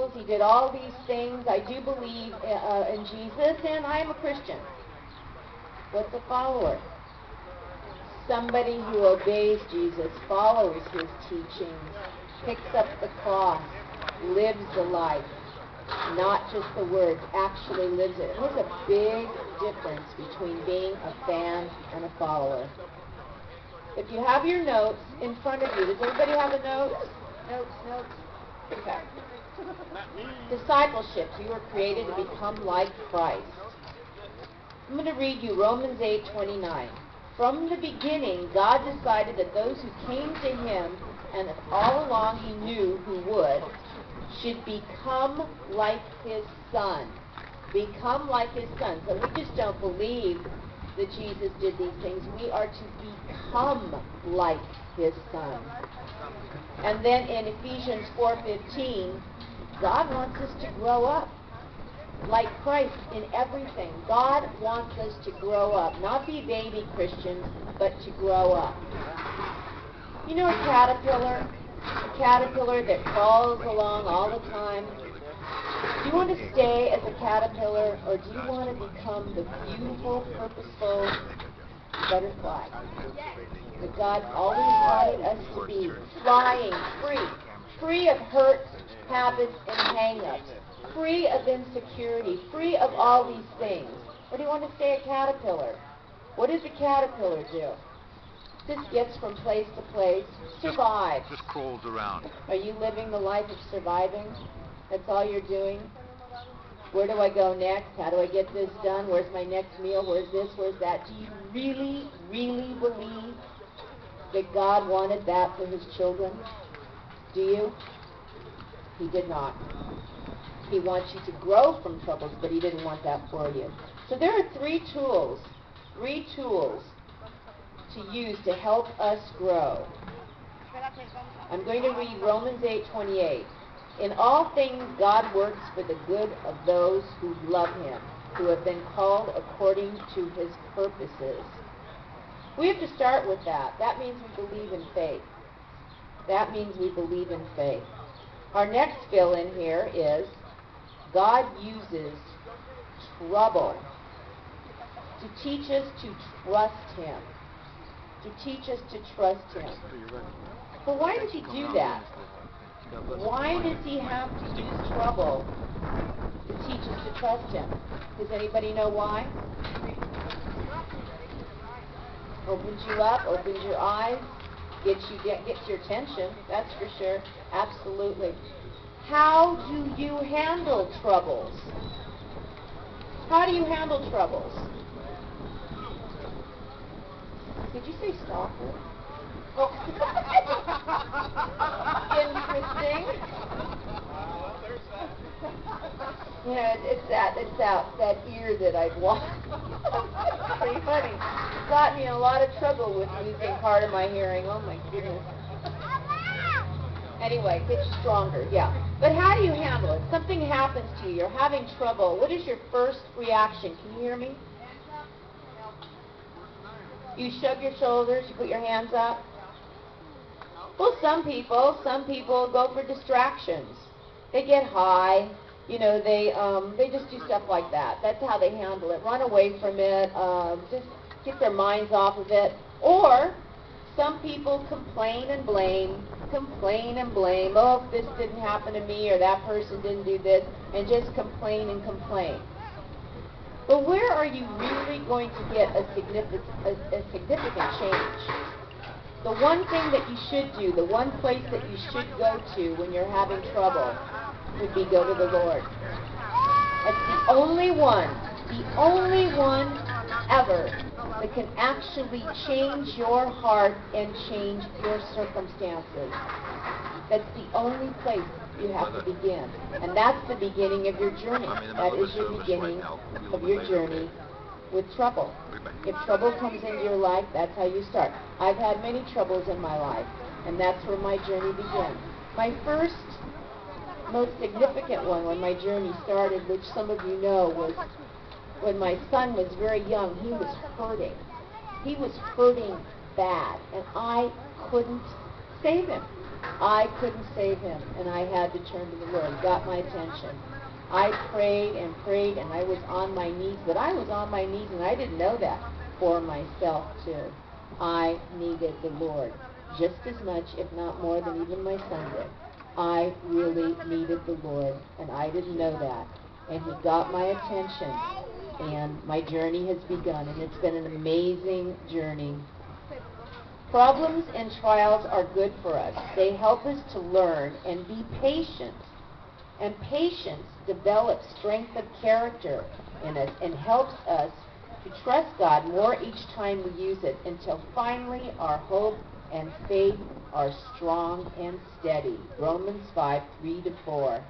miracles. He did all these things. I do believe in Jesus, and I am a Christian. What's a follower? Somebody who obeys Jesus, follows his teachings, picks up the cross, lives the life, not just the words, actually lives it. There's a big difference between being a fan and a follower. If you have your notes in front of you, does everybody have a note? Notes? Okay. Discipleship. You were created to become like Christ. I'm going to read you Romans 8:29. From the beginning, God decided that those who came to him, and that all along he knew who would, should become like his Son. Become like his Son. So we just don't believe that Jesus did these things. We are to become like his Son. And then in Ephesians 4:15, God wants us to grow up like Christ in everything. God wants us to grow up, not be baby Christians, but to grow up. You know a caterpillar? A caterpillar that crawls along all the time. Do you want to stay as a caterpillar, or do you want to become the beautiful, purposeful butterfly that God always wanted us to be? Flying, free of hurts, habits, and hang-ups, free of insecurity, free of all these things. Or do you want to stay a caterpillar? What does a caterpillar do? Just gets from place to place, survives. Just crawls around. Are you living the life of surviving? That's all you're doing? Where do I go next? How do I get this done? Where's my next meal? Where's this? Where's that? Do you really, really believe that God wanted that for his children? Do you? He did not. He wants you to grow from troubles, but he didn't want that for you. So there are three tools to use to help us grow. I'm going to read Romans 8:28. In all things God works for the good of those who love him, who have been called according to his purposes. We have to start with that. That means we believe in faith. That means we believe in faith. Our next fill-in here is God uses trouble to teach us to trust him. To teach us to trust him. But why does he do that? Why does he have to use trouble to teach us to trust him? Does anybody know why? Opens you up, opens your eyes, gets your attention, that's for sure. Absolutely. How do you handle troubles? How do you handle troubles? Did you say stalker? Oh. Interesting. Yeah, it's that ear that I've lost. Pretty funny. Got me in a lot of trouble with losing part of my hearing. Oh my goodness. Anyway, get stronger, yeah. But how do you handle it? Something happens to you. You're having trouble. What is your first reaction? Can you hear me? You shrug your shoulders. You put your hands up. Well, some people go for distractions. They get high. You know, they just do stuff like that. That's how they handle it. Run away from it. Just get their minds off of it. Or some people complain and blame. Oh, if this didn't happen to me, or that person didn't do this, and just complain and complain. But where are you really going to get a significant change? The one thing that you should do, the one place that you should go to when you're having trouble would be go to the Lord. That's the only one ever that can actually change your heart and change your circumstances. That's the only place you have to begin. And that's the beginning of your journey. That is the beginning of your journey with trouble. If trouble comes into your life, that's how you start. I've had many troubles in my life, and that's where my journey began. My first, most significant one when my journey started, which some of you know, was when my son was very young. He was hurting. He was hurting bad, and I couldn't save him. I couldn't save him, and I had to turn to the Lord. He got my attention. I prayed and prayed, and I was on my knees, but I was on my knees, and I didn't know that, for myself, too. I needed the Lord just as much, if not more, than even my son did. I really needed the Lord, and I didn't know that. And he got my attention, and my journey has begun, and it's been an amazing journey. Problems and trials are good for us. They help us to learn and be patient. And patience develops strength of character in us and helps us to trust God more each time we use it, until finally our hope and faith are strong and steady. Romans 5:3-4.